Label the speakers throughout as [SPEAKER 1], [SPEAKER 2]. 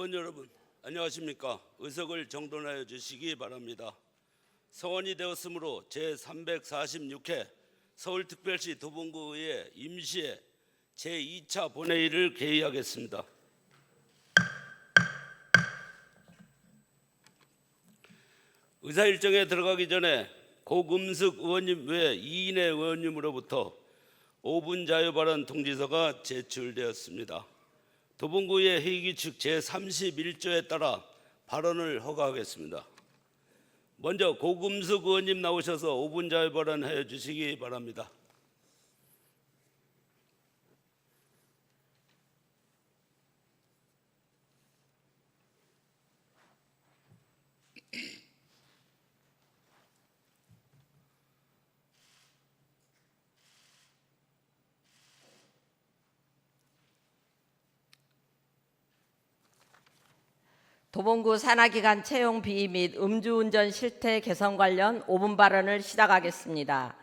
[SPEAKER 1] 의원 여러분, 안녕하십니까? 의석을 정돈하여 주시기 바랍니다. 서원이 되었으므로 제346회 서울특별시 도봉구의회 임시회 제2차 본회의를 개의하겠습니다. 의사 일정에 들어가기 전에 고금숙 의원님 외 2인의 의원님으로부터 5분 자유 발언 통지서가 제출되었습니다. 도봉구의 회의규칙 제31조에 따라 발언을 허가하겠습니다. 먼저 고금숙 의원님 나오셔서 5분 자유 발언해 주시기 바랍니다.
[SPEAKER 2] 도봉구 산하기관 채용 비위 및 음주운전 실태 개선 관련 5분 발언을 시작하겠습니다.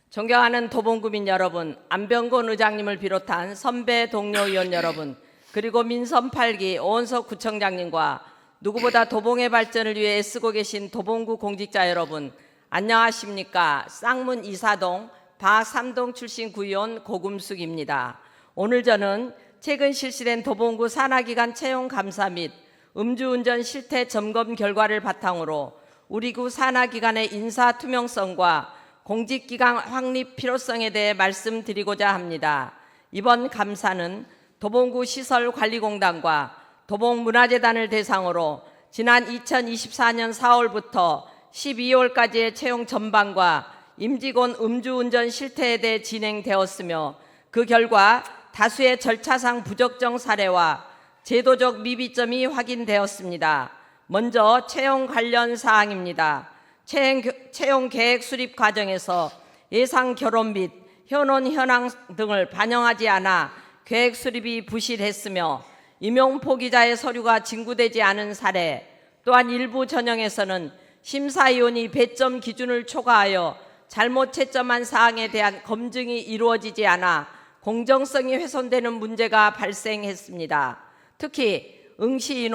[SPEAKER 2] 존경하는 도봉구민 여러분, 안병곤 의장님을 비롯한 선배 동료 의원 여러분, 그리고 민선 8기 오원석 구청장님과 누구보다 도봉의 발전을 위해 애쓰고 계신 도봉구 공직자 여러분, 안녕하십니까? 쌍문 이사동 바 3동 출신 구의원 고금숙입니다. 오늘 저는 최근 실시된 도봉구 산하기관 채용 감사 및 음주운전 실태 점검 결과를 바탕으로 우리 구 산하기관의 인사 투명성과 공직기강 확립 필요성에 대해 말씀드리고자 합니다. 이번 감사는 도봉구 시설관리공단과 도봉문화재단을 대상으로 지난 2024년 4월부터 12월까지의 채용 전반과 임직원 음주운전 실태에 대해 진행되었으며 그 결과 다수의 절차상 부적정 사례와 제도적 미비점이 확인되었습니다. 먼저 채용 관련 사항입니다. 채용 계획 수립 과정에서 예상 결혼 및 현혼 현황 등을 반영하지 않아 계획 수립이 부실했으며 임용 포기자의 서류가 진구되지 않은 사례, 또한 일부 전형에서는 심사위원이 배점 기준을 초과하여 잘못 채점한 사항에 대한 검증이 이루어지지 않아 공정성이 훼손되는 문제가 발생했습니다. 특히 응시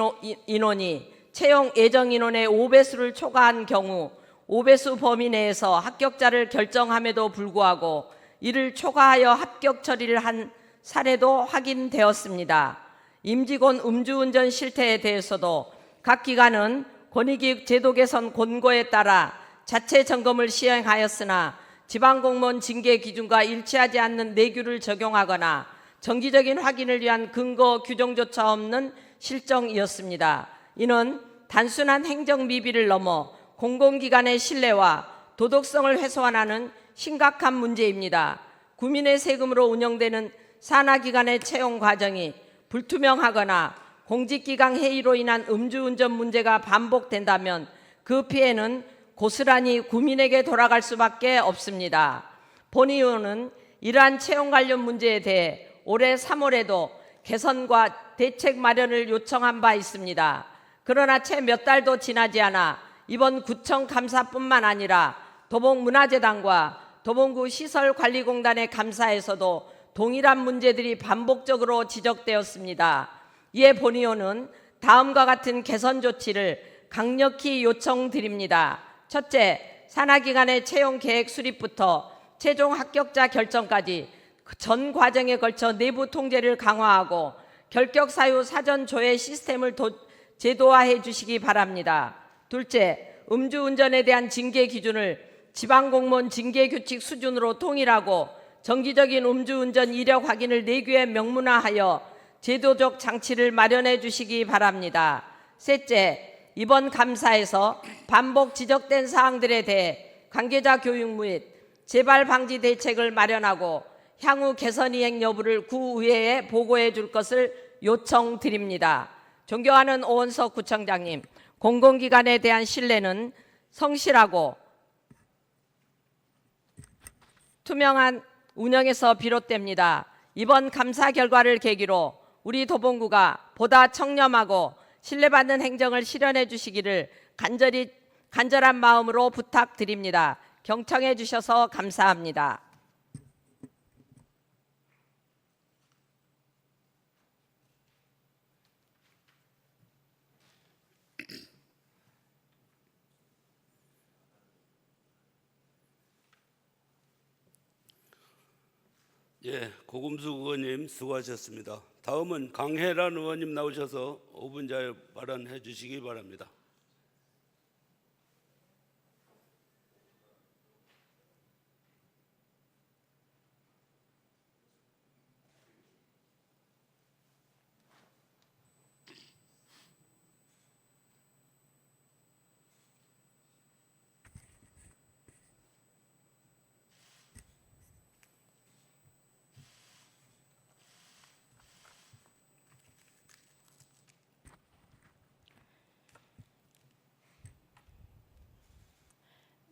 [SPEAKER 2] 인원이 채용 예정 인원의 5배수를 초과한 경우 5배수 범위 내에서 합격자를 결정함에도 불구하고 이를 초과하여 합격 처리를 한 사례도 확인되었습니다. 임직원 음주운전 실태에 대해서도 각 기관은 권익위익 제도 개선 권고에 따라 자체 점검을 시행하였으나 지방공무원 징계 기준과 일치하지 않는 내규를 적용하거나 정기적인 확인을 위한 근거 규정조차 없는 실정이었습니다. 이는 단순한 행정 미비를 넘어 공공기관의 신뢰와 도덕성을 훼손하는 심각한 문제입니다. 국민의 세금으로 운영되는 산하기관의 채용 과정이 불투명하거나 공직기강 해이로 인한 음주운전 문제가 반복된다면 그 피해는 고스란히 국민에게 돌아갈 수밖에 없습니다. 본 의원은 이러한 채용 관련 문제에 대해 올해 3월에도 개선과 대책 마련을 요청한 바 있습니다. 그러나 채 몇 달도 지나지 않아 이번 구청 감사뿐만 아니라 도봉문화재단과 도봉구 시설관리공단의 감사에서도 동일한 문제들이 반복적으로 지적되었습니다. 이에 본 의원은 다음과 같은 개선 조치를 강력히 요청드립니다. 첫째, 산하기관의 채용 계획 수립부터 최종 합격자 결정까지 전 과정에 걸쳐 내부 통제를 강화하고 결격 사유 사전 조회 시스템을 제도화해 주시기 바랍니다. 둘째, 음주운전에 대한 징계 기준을 지방공무원 징계규칙 수준으로 통일하고 정기적인 음주운전 이력 확인을 내규에 명문화하여 제도적 장치를 마련해 주시기 바랍니다. 셋째, 이번 감사에서 반복 지적된 사항들에 대해 관계자 교육 및 재발 방지 대책을 마련하고 향후 개선 이행 여부를 구의회에 보고해 줄 것을 요청드립니다. 존경하는 오원석 구청장님, 공공기관에 대한 신뢰는 성실하고 투명한 운영에서 비롯됩니다. 이번 감사 결과를 계기로 우리 도봉구가 보다 청렴하고 신뢰받는 행정을 실현해 주시기를 간절한 마음으로 부탁드립니다. 경청해 주셔서 감사합니다.
[SPEAKER 1] 예, 고금숙 의원님 수고하셨습니다. 다음은 강혜란 의원님 나오셔서 5분 자유 발언해 주시기 바랍니다.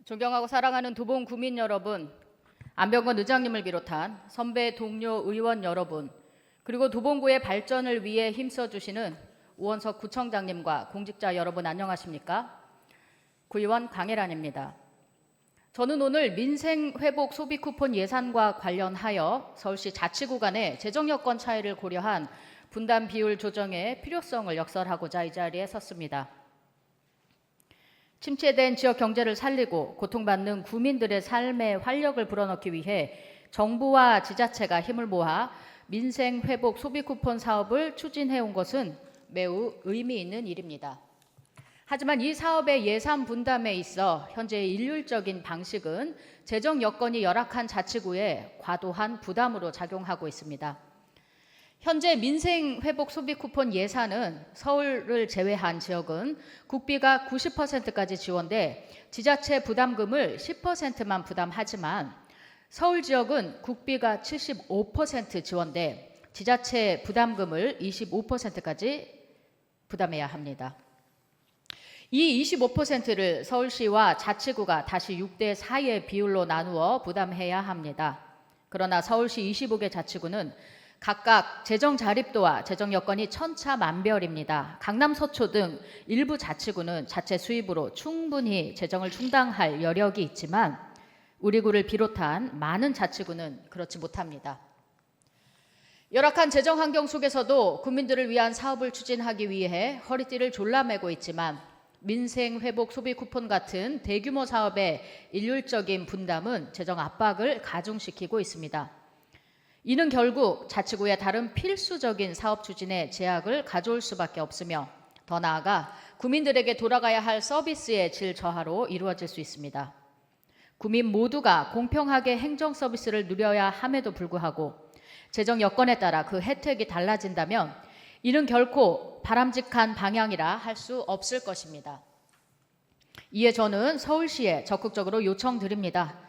[SPEAKER 3] 존경하고 사랑하는 도봉 구민 여러분, 안병건 의장님을 비롯한 선배 동료 의원 여러분, 그리고 도봉구의 발전을 위해 힘써주시는 우원석 구청장님과 공직자 여러분 안녕하십니까? 구의원 강혜란입니다. 저는 오늘 민생회복 소비 쿠폰 예산과 관련하여 서울시 자치구 간의 재정 여건 차이를 고려한 분담 비율 조정의 필요성을 역설하고자 이 자리에 섰습니다. 침체된 지역 경제를 살리고 고통받는 구민들의 삶에 활력을 불어넣기 위해 정부와 지자체가 힘을 모아 민생회복 소비 쿠폰 사업을 추진해온 것은 매우 의미 있는 일입니다. 하지만 이 사업의 예산 분담에 있어 현재의 일률적인 방식은 재정 여건이 열악한 자치구에 과도한 부담으로 작용하고 있습니다. 현재 민생회복 소비 쿠폰 예산은 서울을 제외한 지역은 국비가 90%까지 지원돼 지자체 부담금을 10%만 부담하지만 서울 지역은 국비가 75% 지원돼 지자체 부담금을 25%까지 부담해야 합니다. 이 25%를 서울시와 자치구가 다시 6대 4의 비율로 나누어 부담해야 합니다. 그러나 서울시 25개 자치구는 각각 재정 자립도와 재정 여건이 천차만별입니다. 강남, 서초 등 일부 자치구는 자체 수입으로 충분히 재정을 충당할 여력이 있지만 우리 구를 비롯한 많은 자치구는 그렇지 못합니다. 열악한 재정 환경 속에서도 국민들을 위한 사업을 추진하기 위해 허리띠를 졸라매고 있지만 민생회복 소비 쿠폰 같은 대규모 사업의 일률적인 분담은 재정 압박을 가중시키고 있습니다. 이는 결국 자치구의 다른 필수적인 사업 추진에 제약을 가져올 수밖에 없으며 더 나아가 구민들에게 돌아가야 할 서비스의 질 저하로 이루어질 수 있습니다. 구민 모두가 공평하게 행정 서비스를 누려야 함에도 불구하고 재정 여건에 따라 그 혜택이 달라진다면 이는 결코 바람직한 방향이라 할 수 없을 것입니다. 이에 저는 서울시에 적극적으로 요청드립니다.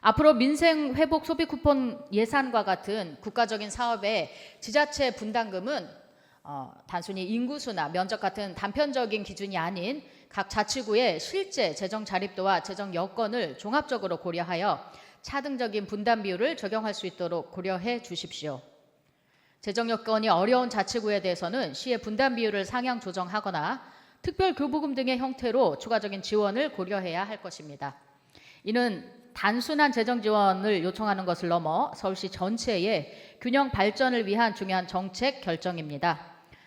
[SPEAKER 3] 앞으로 민생회복 소비 쿠폰 예산과 같은 국가적인 사업의 지자체 분담금은 단순히 인구수나 면적 같은 단편적인 기준이 아닌 각 자치구의 실제 재정 자립도와 재정 여건을 종합적으로 고려하여 차등적인 분담 비율을 적용할 수 있도록 고려해 주십시오. 재정 여건이 어려운 자치구에 대해서는 시의 분담 비율을 상향 조정하거나 특별 교부금 등의 형태로 추가적인 지원을 고려해야 할 것입니다. 이는 단순한 재정 지원을 요청하는 것을 넘어 서울시 전체의 균형 발전을 위한 중요한 정책 결정입니다.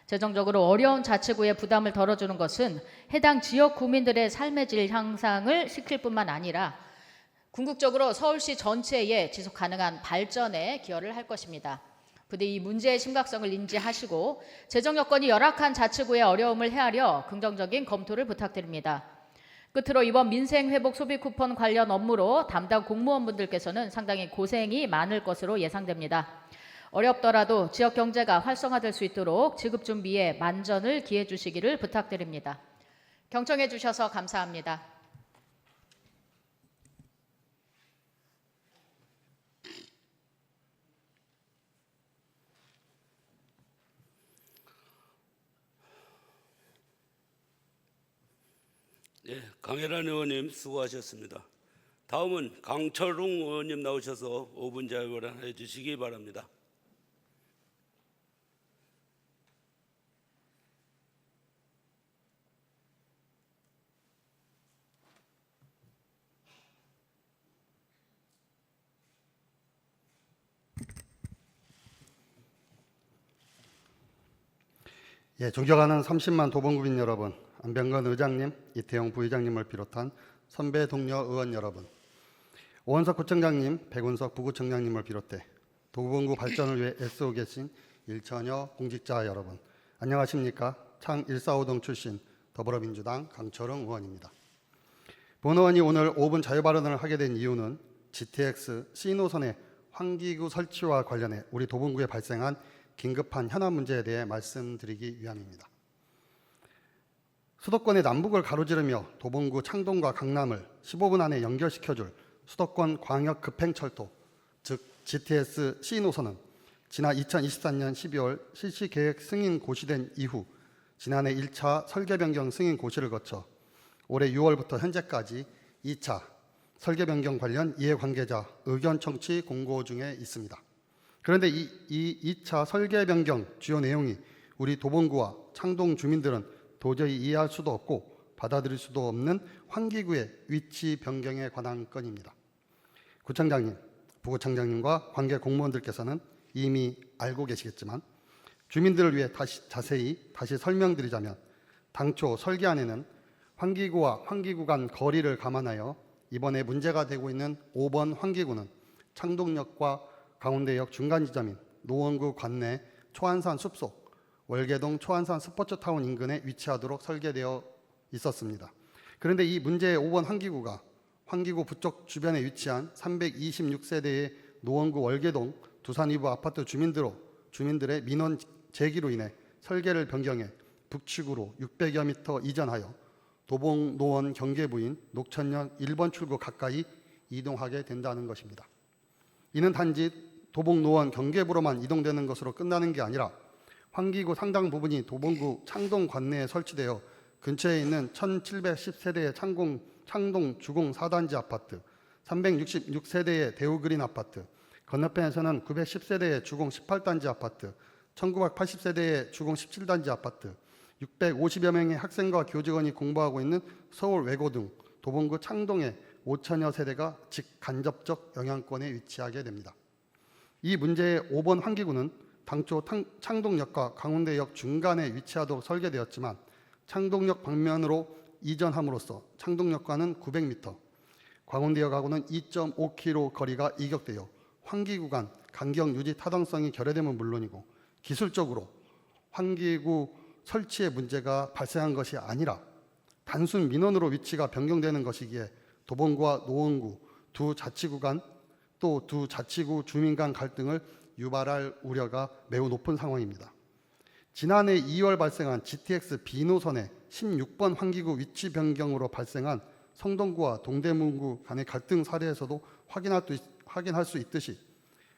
[SPEAKER 3] 재정적으로 어려운 자치구의 부담을 덜어주는 것은 해당 지역 구민들의 삶의 질 향상을 시킬 뿐만 아니라 궁극적으로 서울시 전체의 지속 가능한 발전에 기여를 할 것입니다. 부디 이 문제의 심각성을 인지하시고 재정 여건이 열악한 자치구의 어려움을 헤아려 긍정적인 검토를 부탁드립니다. 끝으로 이번 민생회복 소비 쿠폰 관련 업무로 담당 공무원분들께서는 상당히 고생이 많을 것으로 예상됩니다. 어렵더라도 지역 경제가 활성화될 수 있도록 지급 준비에 만전을 기해 주시기를 부탁드립니다. 경청해 주셔서 감사합니다.
[SPEAKER 1] 예, 강혜란 의원님 수고하셨습니다. 다음은 강철웅 의원님 나오셔서 5분 자유 발언해 주시기 바랍니다.
[SPEAKER 4] 예, 존경하는 30만 도봉구민 여러분, 안병건 의장님, 이태영 부의장님을 비롯한 선배 동료 의원 여러분, 오원석 구청장님, 백운석 부구청장님을 비롯해 도봉구 발전을 위해 애쓰고 계신 일천여 공직자 여러분, 안녕하십니까? 창 145동 출신 더불어민주당 강철웅 의원입니다. 본 의원이 오늘 5분 자유발언을 하게 된 이유는 GTX C노선의 환기구 설치와 관련해 우리 도봉구에 발생한 긴급한 현안 문제에 대해 말씀드리기 위함입니다. 수도권의 남북을 가로지르며 도봉구, 창동과 강남을 15분 안에 연결시켜줄 수도권 광역 급행철도, 즉 GTX C노선은 지난 2024년 12월 실시계획 승인 고시된 이후 지난해 1차 설계 변경 승인 고시를 거쳐 올해 6월부터 현재까지 2차 설계 변경 관련 이해관계자 의견 청취 공고 중에 있습니다. 그런데 이 2차 설계 변경 주요 내용이 우리 도봉구와 창동 주민들은 도저히 이해할 수도 없고 받아들일 수도 없는 환기구의 위치 변경에 관한 건입니다. 구청장님, 부구청장님과 관계 공무원들께서는 이미 알고 계시겠지만 주민들을 위해 자세히 설명드리자면 당초 설계안에는 환기구와 환기구 간 거리를 감안하여 이번에 문제가 되고 있는 5번 환기구는 창동역과 강원대역 중간 지점인 노원구 관내 초안산 숲속, 월계동 초안산 스포츠타운 인근에 위치하도록 설계되어 있었습니다. 그런데 이 문제의 5번 환기구가 환기구 북쪽 주변에 위치한 326세대의 노원구 월계동 두산 이부 아파트 주민들의 민원 제기로 인해 설계를 변경해 북측으로 600여 미터 이전하여 도봉 노원 경계부인 녹천역 1번 출구 가까이 이동하게 된다는 것입니다. 이는 단지 도봉 노원 경계부로만 이동되는 것으로 끝나는 게 아니라 환기구 상당 부분이 도봉구 창동 관내에 설치되어 근처에 있는 1710세대의 창동 주공 4단지 아파트, 366세대의 대우그린 아파트, 건너편에서는 910세대의 주공 18단지 아파트, 1980세대의 주공 17단지 아파트, 650여 명의 학생과 교직원이 공부하고 있는 서울 외고 등 도봉구 창동의 5천여 세대가 직간접적 영향권에 위치하게 됩니다. 이 문제의 5번 환기구는 당초 창동역과 강원대역 중간에 위치하도록 설계되었지만 창동역 방면으로 이전함으로써 창동역과는 900m, 광운대역하고는 2.5km 거리가 이격되어 환기구 간 간격 유지 타당성이 결여됨은 물론이고 기술적으로 환기구 설치에 문제가 발생한 것이 아니라 단순 민원으로 위치가 변경되는 것이기에 도봉구와 노원구 두 자치구 간 또 두 자치구 주민 간 갈등을 유발할 우려가 매우 높은 상황입니다. 지난해 2월 발생한 GTX B노선의 16번 환기구 위치 변경으로 발생한 성동구와 동대문구 간의 갈등 사례에서도 확인할 수 있듯이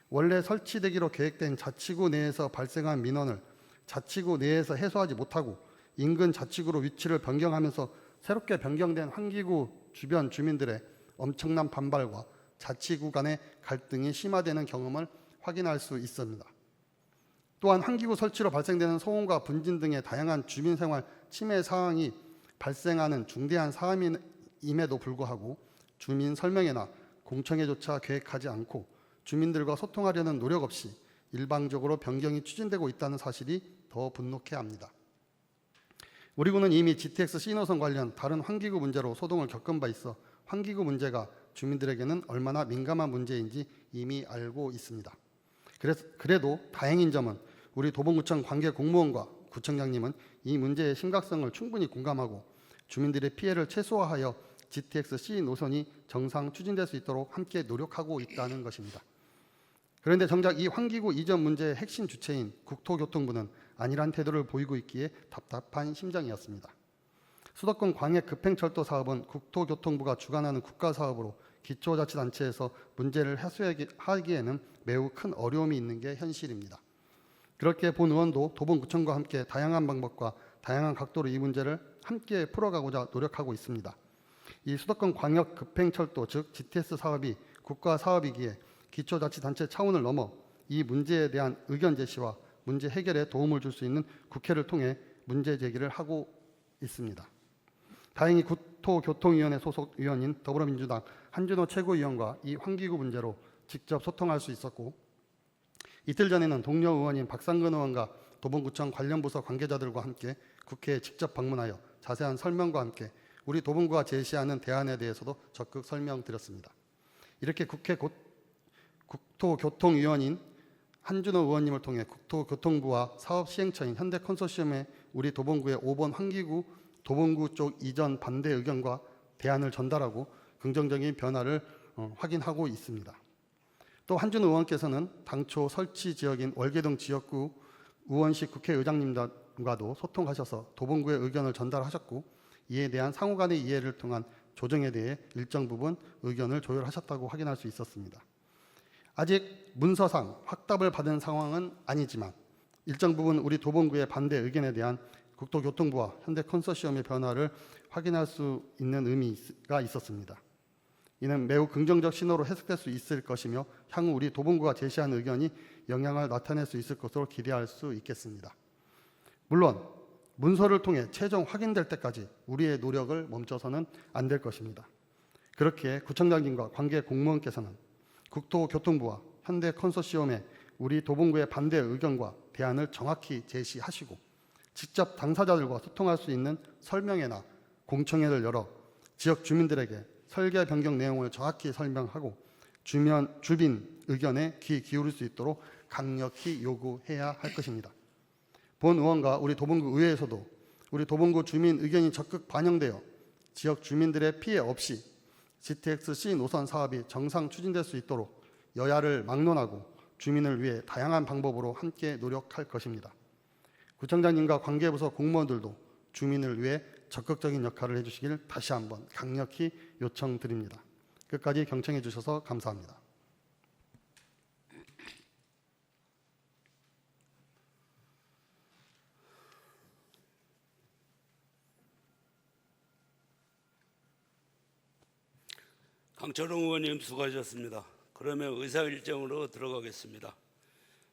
[SPEAKER 4] 원래 설치되기로 계획된 자치구 내에서 발생한 민원을 자치구 내에서 해소하지 못하고 인근 자치구로 위치를 변경하면서 새롭게 변경된 환기구 주변 주민들의 엄청난 반발과 자치구 간의 갈등이 심화되는 경험을 확인할 수 있습니다. 또한 환기구 설치로 발생되는 소음과 분진 등의 다양한 주민생활 침해 사항이 발생하는 중대한 사안임에도 불구하고 주민 설명회나 공청회조차 계획하지 않고 주민들과 소통하려는 노력 없이 일방적으로 변경이 추진되고 있다는 사실이 더 분노케 합니다. 우리 구는 이미 GTX C노선 관련 다른 환기구 문제로 소동을 겪은 바 있어 환기구 문제가 주민들에게는 얼마나 민감한 문제인지 이미 알고 있습니다. 그래도 다행인 점은 우리 도봉구청 관계 공무원과 구청장님은 이 문제의 심각성을 충분히 공감하고 주민들의 피해를 최소화하여 GTX C 노선이 정상 추진될 수 있도록 함께 노력하고 있다는 것입니다. 그런데 정작 이 환기구 이전 문제의 핵심 주체인 국토교통부는 안일한 태도를 보이고 있기에 답답한 심정이었습니다. 수도권 광역 급행철도 사업은 국토교통부가 주관하는 국가사업으로 기초자치단체에서 문제를 해소하기에는 매우 큰 어려움이 있는 게 현실입니다. 그렇게 본 의원도 도봉구청과 함께 다양한 방법과 다양한 각도로 이 문제를 함께 풀어가고자 노력하고 있습니다. 이 수도권 광역 급행철도 즉 GTS 사업이 국가사업이기에 기초자치단체 차원을 넘어 이 문제에 대한 의견 제시와 문제 해결에 도움을 줄 수 있는 국회를 통해 문제 제기를 하고 있습니다. 다행히 국토교통위원회 소속 위원인 더불어민주당 한준호 최고위원과 이 환기구 문제로 직접 소통할 수 있었고 이틀 전에는 동료 의원인 박상근 의원과 도봉구청 관련 부서 관계자들과 함께 국회에 직접 방문하여 자세한 설명과 함께 우리 도봉구가 제시하는 대안에 대해서도 적극 설명드렸습니다. 이렇게 국회 국토교통위원인 한준호 의원님을 통해 국토교통부와 사업시행처인 현대컨소시엄의 우리 도봉구의 5번 환기구 도봉구 쪽 이전 반대 의견과 대안을 전달하고 긍정적인 변화를 확인하고 있습니다. 또 한준호 의원께서는 당초 설치 지역인 월계동 지역구 우원식 국회의장님과도 소통하셔서 도봉구의 의견을 전달하셨고, 이에 대한 상호 간의 이해를 통한 조정에 대해 일정 부분 의견을 조율하셨다고 확인할 수 있었습니다. 아직 문서상 확답을 받은 상황은 아니지만 일정 부분 우리 도봉구의 반대 의견에 대한 국토교통부와 현대컨소시엄의 변화를 확인할 수 있는 의미가 있었습니다. 이는 매우 긍정적 신호로 해석될 수 있을 것이며 향후 우리 도봉구가 제시한 의견이 영향을 나타낼 수 있을 것으로 기대할 수 있겠습니다. 물론 문서를 통해 최종 확인될 때까지 우리의 노력을 멈춰서는 안 될 것입니다. 그렇게 구청장님과 관계 공무원께서는 국토교통부와 현대컨소시엄의 우리 도봉구의 반대 의견과 대안을 정확히 제시하시고 직접 당사자들과 소통할 수 있는 설명회나 공청회를 열어 지역 주민들에게 설계 변경 내용을 정확히 설명하고 주민 의견에 귀 기울일 수 있도록 강력히 요구해야 할 것입니다. 본 의원과 우리 도봉구 의회에서도 우리 도봉구 주민 의견이 적극 반영되어 지역 주민들의 피해 없이 GTX-C 노선 사업이 정상 추진될 수 있도록 여야를 막론하고 주민을 위해 다양한 방법으로 함께 노력할 것입니다. 구청장님과 관계부서 공무원들도 주민을 위해 적극적인 역할을 해주시길 다시 한번 강력히 요청드립니다. 끝까지 경청해 주셔서 감사합니다.
[SPEAKER 1] 강철웅 의원님 수고하셨습니다. 그러면 의사일정으로 들어가겠습니다.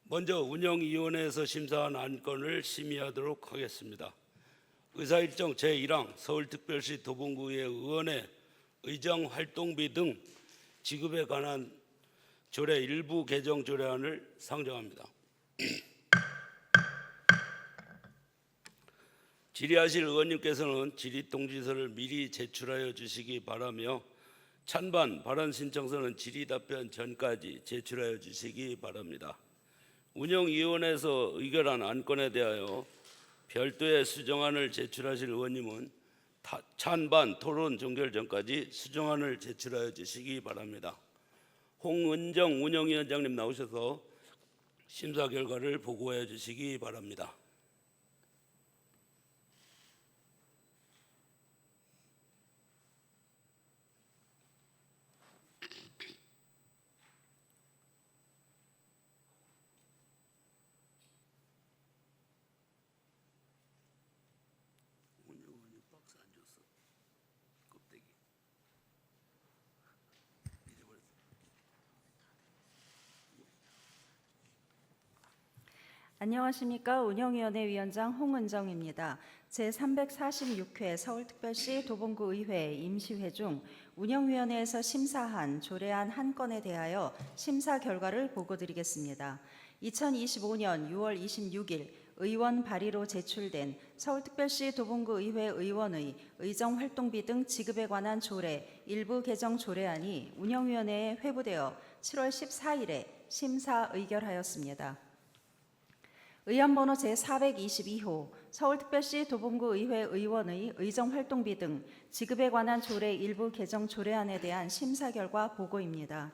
[SPEAKER 1] 먼저 운영위원회에서 심사한 안건을 심의하도록 하겠습니다. 의사일정 제1항 서울특별시 도봉구의 의원의 의정활동비 등 지급에 관한 조례 일부 개정 조례안을 상정합니다. 질의하실 의원님께서는 질의통지서를 미리 제출하여 주시기 바라며 찬반 발언 신청서는 질의 답변 전까지 제출하여 주시기 바랍니다. 운영위원회에서 의결한 안건에 대하여 별도의 수정안을 제출하실 의원님은 찬반 토론 종결 전까지 수정안을 제출하여 주시기 바랍니다. 홍은정 운영위원장님 나오셔서 심사 결과를 보고해 주시기 바랍니다.
[SPEAKER 5] 안녕하십니까. 운영위원회 위원장 홍은정입니다. 제346회 서울특별시 도봉구의회 임시회 중 운영위원회에서 심사한 조례안 한 건에 대하여 심사 결과를 보고드리겠습니다. 2025년 6월 26일 의원 발의로 제출된 서울특별시 도봉구의회 의원의 의정활동비 등 지급에 관한 조례 일부 개정 조례안이 운영위원회에 회부되어 7월 14일에 심사 의결하였습니다. 의안번호 제422호 서울특별시 도봉구의회 의원의 의정활동비 등 지급에 관한 조례 일부 개정 조례안에 대한 심사 결과 보고입니다.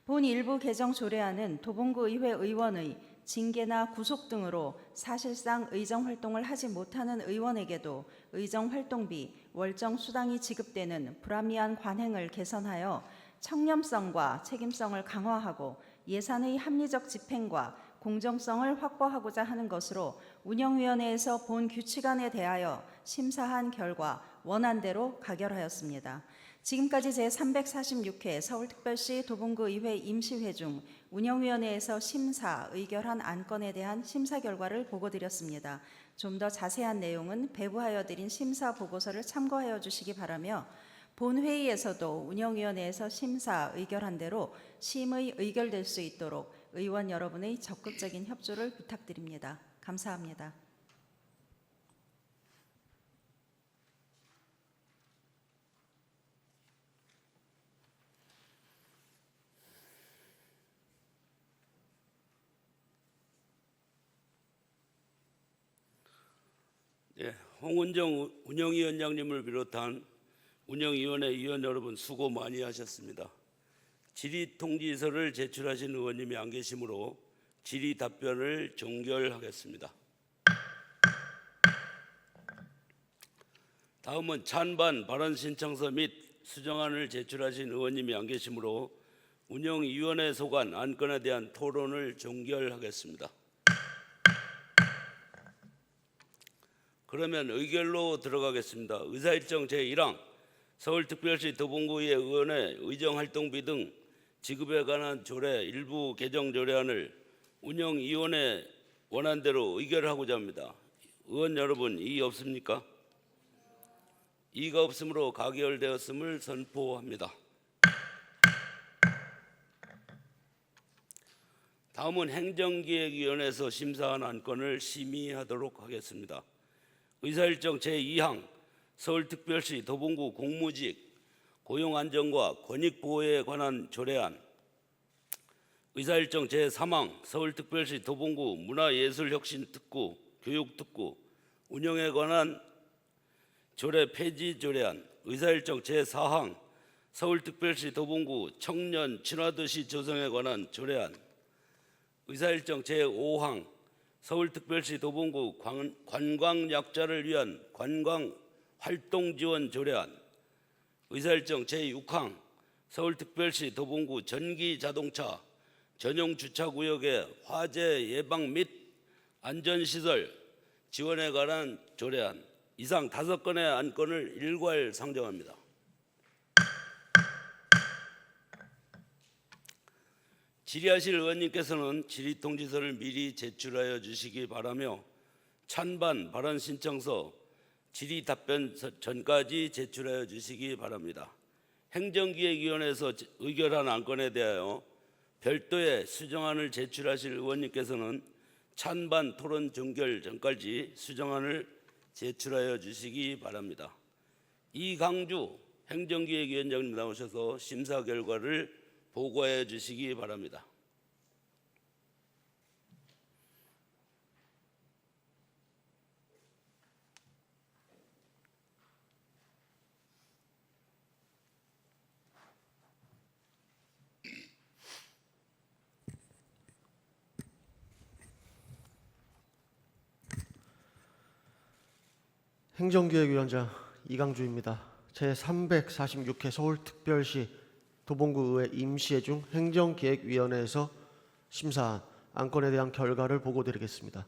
[SPEAKER 5] 본 일부 개정 조례안은 도봉구의회 의원의 징계나 구속 등으로 사실상 의정활동을 하지 못하는 의원에게도 의정활동비, 월정수당이 지급되는 불합리한 관행을 개선하여 청렴성과 책임성을 강화하고 예산의 합리적 집행과 공정성을 확보하고자 하는 것으로 운영위원회에서 본 규칙안에 대하여 심사한 결과 원안대로 가결하였습니다. 지금까지 제346회 서울특별시 도봉구의회 임시회 중 운영위원회에서 심사, 의결한 안건에 대한 심사 결과를 보고드렸습니다. 좀 더 자세한 내용은 배부하여 드린 심사 보고서를 참고하여 주시기 바라며 본회의에서도 운영위원회에서 심사, 의결한 대로 심의 의결될 수 있도록 의원 여러분의 적극적인 협조를 부탁드립니다. 감사합니다.
[SPEAKER 1] 홍은정 운영위원장님을 비롯한 운영위원회 위원 여러분 수고 많이 하셨습니다. 질의통지서를 제출하신 의원님이 안 계시므로 질의 답변을 종결하겠습니다. 다음은 찬반 발언 신청서 및 수정안을 제출하신 의원님이 안 계시므로 운영위원회 소관 안건에 대한 토론을 종결하겠습니다. 그러면 의결로 들어가겠습니다. 의사일정 제1항 서울특별시 도봉구의 의원의 의정활동비 등 지급에 관한 조례 일부 개정 조례안을 운영위원회 원안대로 의결하고자 합니다. 의원 여러분 이의 없습니까? 이의가 없으므로 가결되었음을 선포합니다. 다음은 행정기획위원회에서 심사한 안건을 심의하도록 하겠습니다. 의사일정 제2항 서울특별시 도봉구 공무직 고용안전과 권익보호에 관한 조례안, 의사일정 제3항 서울특별시 도봉구 문화예술혁신특구 교육특구 운영에 관한 조례 폐지 조례안, 의사일정 제4항 서울특별시 도봉구 청년 친화도시 조성에 관한 조례안, 의사일정 제5항 서울특별시 도봉구 관광약자를 위한 관광활동지원 조례안, 의사일정 제6항 서울특별시 도봉구 전기자동차 전용주차구역의 화재 예방 및 안전시설 지원에 관한 조례안, 이상 5건의 안건을 일괄 상정합니다. 질의하실 의원님께서는 질의통지서를 미리 제출하여 주시기 바라며 찬반 발언 신청서 질의 답변 전까지 제출하여 주시기 바랍니다. 행정기획위원회에서 의결한 안건에 대하여 별도의 수정안을 제출하실 의원님께서는 찬반 토론 종결 전까지 수정안을 제출하여 주시기 바랍니다. 이강주 행정기획위원장님 나오셔서 심사 결과를 보고해 주시기 바랍니다.
[SPEAKER 6] 행정기획위원장 이강주입니다. 제346회 서울특별시 도봉구의회 임시회중 행정기획위원회에서 심사한 안건에 대한 결과를 보고드리겠습니다.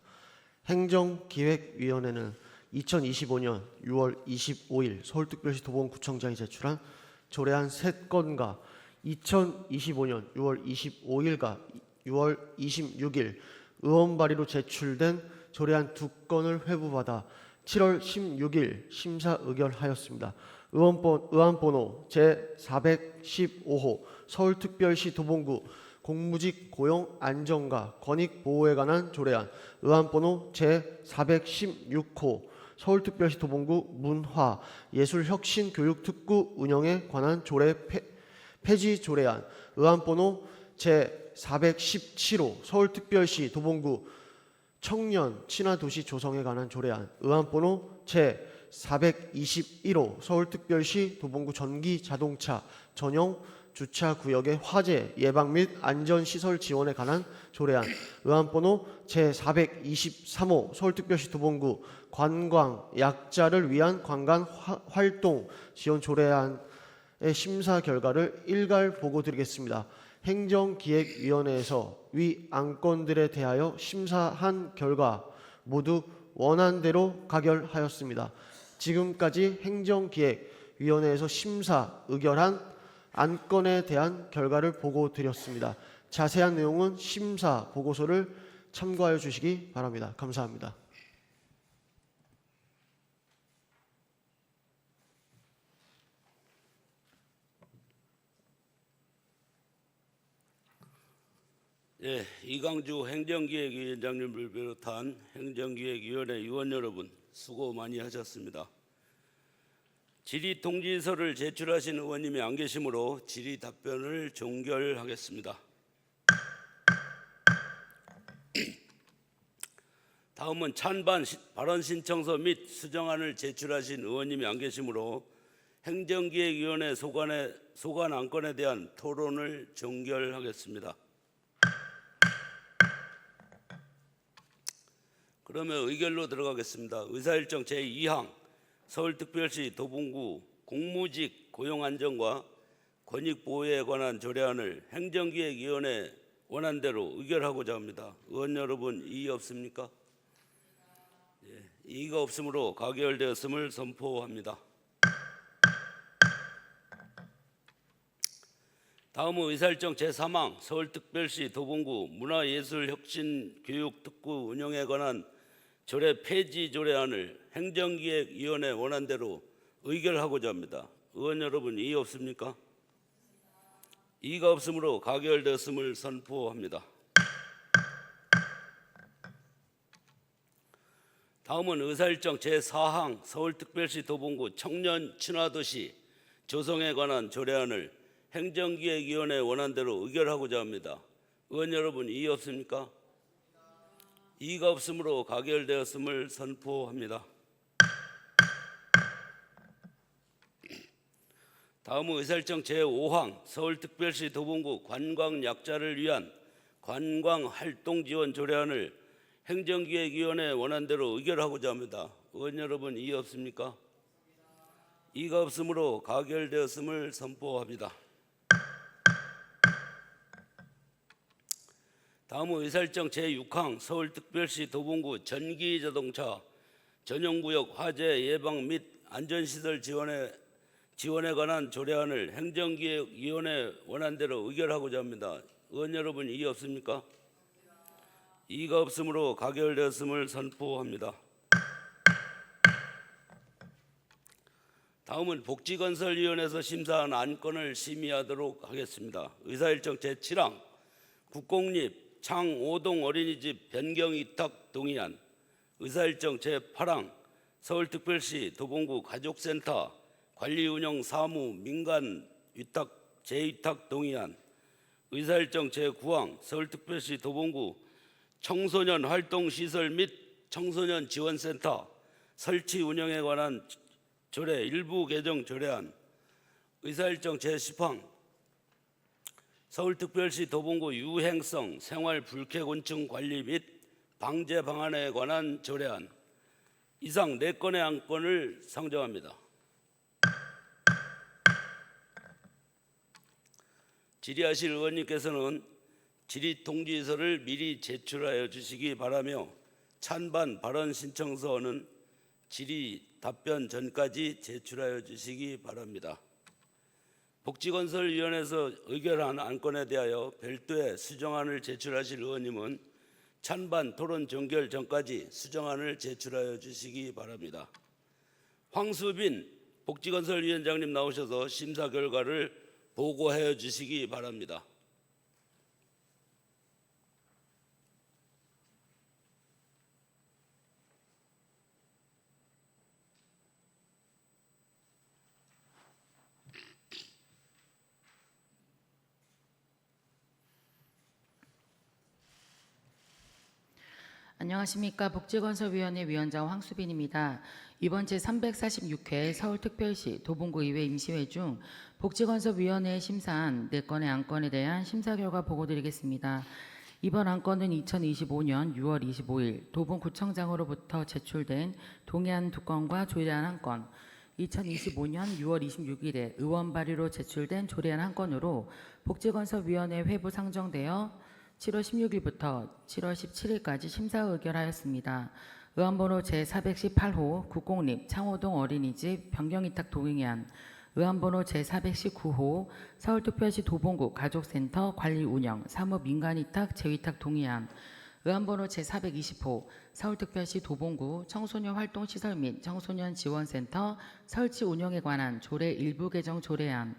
[SPEAKER 6] 행정기획위원회는 2025년 6월 25일 서울특별시 도봉구청장이 제출한 조례안 3건과 2025년 6월 25일과 6월 26일 의원 발의로 제출된 조례안 2건을 회부받아 7월 16일 심사 의결하였습니다. 의안번호 제415호 서울특별시 도봉구 공무직 고용 안전과 권익 보호에 관한 조례안, 의안번호 제416호 서울특별시 도봉구 문화 예술혁신교육특구 운영에 관한 조례 폐지 조례안, 의안번호 제417호 서울특별시 도봉구 청년 친화도시 조성에 관한 조례안, 의안번호 제421호 서울특별시 도봉구 전기자동차 전용 주차구역의 화재 예방 및 안전시설 지원에 관한 조례안, 의안번호 제423호 서울특별시 도봉구 관광약자를 위한 관광활동 지원 조례안의 심사 결과를 일괄 보고드리겠습니다. 행정기획위원회에서 위 안건들에 대하여 심사한 결과 모두 원안대로 가결하였습니다. 지금까지 행정기획위원회에서 심사 의결한 안건에 대한 결과를 보고드렸습니다. 자세한 내용은 심사 보고서를 참고하여 주시기 바랍니다. 감사합니다.
[SPEAKER 1] 예, 이강주 행정기획위원장님을 비롯한 행정기획위원회 위원 여러분 수고 많이 하셨습니다. 질의통지서를 제출하신 의원님이 안 계시므로 질의 답변을 종결하겠습니다. 다음은 찬반 발언 신청서 및 수정안을 제출하신 의원님이 안 계시므로 행정기획위원회 소관 안건에 대한 토론을 종결하겠습니다. 그러면 의결로 들어가겠습니다. 의사일정 제2항 서울특별시 도봉구 공무직 고용안정과 권익보호에 관한 조례안을 행정기획위원회 원안대로 의결하고자 합니다. 의원 여러분 이의 없습니까? 예, 이의가 없으므로 가결되었음을 선포합니다. 다음은 의사일정 제3항 서울특별시 도봉구 문화예술혁신교육특구 운영에 관한 조례 폐지 조례안을 행정기획위원회 원안대로 의결하고자 합니다. 의원 여러분 이의 없습니까? 이의가 없으므로 가결되었음을 선포합니다. 다음은 의사일정 제4항 서울특별시 도봉구 청년 친화도시 조성에 관한 조례안을 행정기획위원회 원안대로 의결하고자 합니다. 의원 여러분 이의 없습니까? 이의가 없으므로 가결되었음을 선포합니다. 다음은 의사일정 제5항 서울특별시 도봉구 관광약자를 위한 관광활동지원 조례안을 행정기획위원회 원안대로 의결하고자 합니다. 의원 여러분 이의 없습니까? 이의가 없으므로 가결되었음을 선포합니다. 다음은 의사일정 제6항 서울특별시 도봉구 전기자동차 전용구역 화재 예방 및 안전시설 지원에 관한 조례안을 행정기획위원회 원안대로 의결하고자 합니다. 의원 여러분 이의 없습니까? 이의가 없으므로 가결되었음을 선포합니다. 다음은 복지건설위원회에서 심사한 안건을 심의하도록 하겠습니다. 의사일정 제7항 국공립 창오동 어린이집 변경 위탁 동의안, 의사일정 제8항 서울특별시 도봉구 가족센터 관리 운영 사무 민간 재위탁 동의안, 의사일정 제9항 서울특별시 도봉구 청소년 활동시설 및 청소년 지원센터 설치 운영에 관한 조례 일부 개정 조례안, 의사일정 제10항 서울특별시 도봉구 유행성 생활 불쾌곤충 관리 및 방제 방안에 관한 조례안, 이상 4건의 안건을 상정합니다. 질의하실 의원님께서는 질의 통지서를 미리 제출하여 주시기 바라며 찬반 발언 신청서는 질의 답변 전까지 제출하여 주시기 바랍니다. 복지건설위원회에서 의결한 안건에 대하여 별도의 수정안을 제출하실 의원님은 찬반 토론 종결 전까지 수정안을 제출하여 주시기 바랍니다. 황수빈 복지건설위원장님 나오셔서 심사 결과를 보고해 주시기 바랍니다.
[SPEAKER 7] 안녕하십니까. 복지건설위원회 위원장 황수빈입니다. 이번 제346회 서울특별시 도봉구의회 임시회 중 복지건설위원회에 심사한 4건의 안건에 대한 심사 결과 보고드리겠습니다. 이번 안건은 2025년 6월 25일 도봉구청장으로부터 제출된 동의안 2건과 조례안 1건, 2025년 6월 26일에 의원 발의로 제출된 조례안 1건으로 복지건설위원회 회부 상정되어 7월 16일부터 7월 17일까지 심사 의결하였습니다. 의안번호 제418호 국공립 창호동 어린이집 변경위탁 동의안, 의안번호 제419호 서울특별시 도봉구 가족센터 관리 운영 사무 민간위탁 재위탁 동의안, 의안번호 제420호 서울특별시 도봉구 청소년 활동시설 및 청소년 지원센터 설치 운영에 관한 조례 일부 개정 조례안,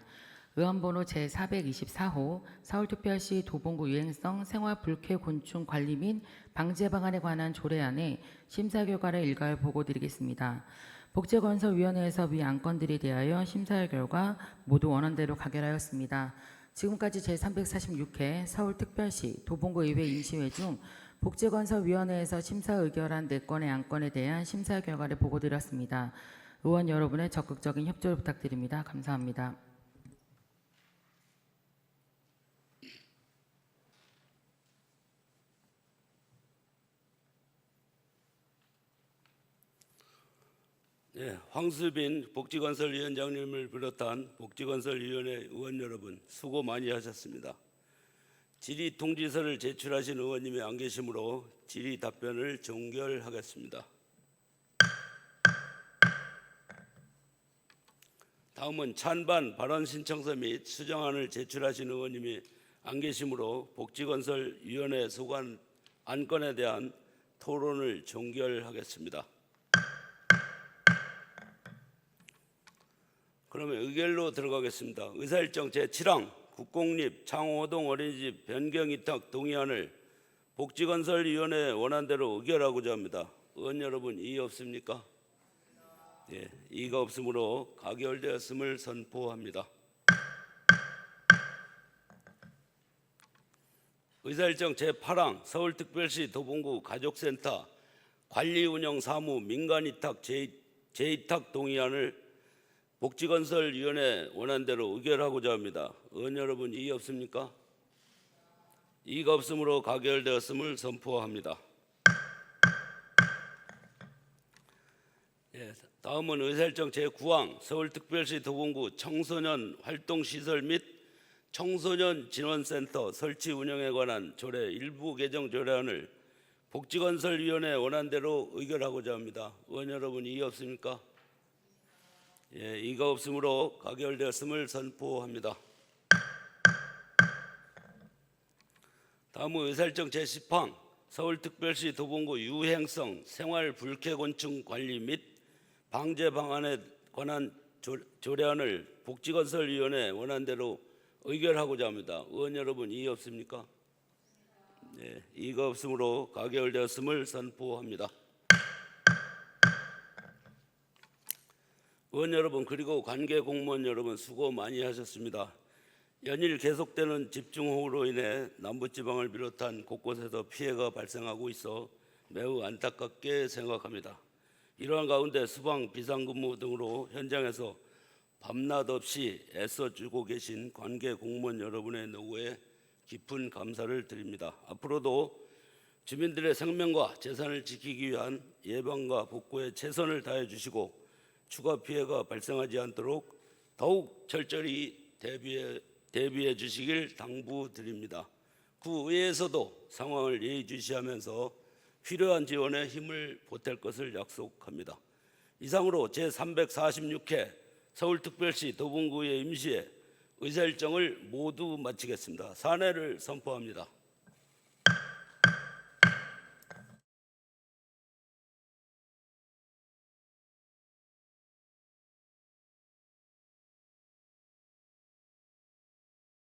[SPEAKER 7] 의안번호 제424호 서울특별시 도봉구 유행성 생활 불쾌곤충 관리 및 방제 방안에 관한 조례안의 심사 결과를 일괄 보고드리겠습니다. 복지건설위원회에서 위 안건들에 대하여 심사 결과 모두 원안대로 가결하였습니다. 지금까지 제346회 서울특별시 도봉구의회 임시회 중 복지건설위원회에서 심사 의결한 4건의 안건에 대한 심사 결과를 보고드렸습니다. 의원 여러분의 적극적인 협조를 부탁드립니다. 감사합니다.
[SPEAKER 1] 네, 황수빈 복지건설위원장님을 비롯한 복지건설위원회 의원 여러분 수고 많이 하셨습니다. 질의 통지서를 제출하신 의원님이 안 계시므로 질의 답변을 종결하겠습니다. 다음은 찬반 발언 신청서 및 수정안을 제출하신 의원님이 안 계시므로 복지건설위원회 소관 안건에 대한 토론을 종결하겠습니다. 그러면 의결로 들어가겠습니다. 의사일정 제7항 국공립 창호동 어린이집 변경 위탁 동의안을 복지건설위원회 원안대로 의결하고자 합니다. 의원 여러분 이의 없습니까? 예, 이의가 없으므로 가결되었음을 선포합니다. 의사일정 제8항 서울특별시 도봉구 가족센터 관리운영 사무 민간위탁 재위탁 동의안을 복지건설위원회 원안대로 의결하고자 합니다. 의원 여러분 이의 없습니까? 이의가 없으므로 가결되었음을 선포합니다. 예, 다음은 의사일정 제9항 서울특별시 도봉구 청소년 활동시설 및 청소년 진원센터 설치 운영에 관한 조례 일부 개정 조례안을 복지건설위원회 원안대로 의결하고자 합니다. 의원 여러분 이의 없습니까? 예, 이의가 없으므로 가결되었음을 선포합니다. 다음은 의사일정 제10항 서울특별시 도봉구 유행성 생활 불쾌곤충 관리 및 방제 방안에 관한 조례안을 복지건설위원회 원안대로 의결하고자 합니다. 의원 여러분 이의 없습니까? 네, 이의가 없으므로 가결되었음을 선포합니다. 의원 여러분 그리고 관계 공무원 여러분 수고 많이 하셨습니다. 연일 계속되는 집중호우로 인해 남부지방을 비롯한 곳곳에서 피해가 발생하고 있어 매우 안타깝게 생각합니다. 이러한 가운데 수방 비상근무 등으로 현장에서 밤낮 없이 애써주고 계신 관계 공무원 여러분의 노고에 깊은 감사를 드립니다. 앞으로도 주민들의 생명과 재산을 지키기 위한 예방과 복구에 최선을 다해 주시고 추가 피해가 발생하지 않도록 더욱 철저히 대비해 주시길 당부드립니다. 구의회에서도 상황을 예의주시하면서 필요한 지원에 힘을 보탤 것을 약속합니다. 이상으로 제346회 서울특별시 도봉구의 임시회 의사일정을 모두 마치겠습니다. 산회를 선포합니다.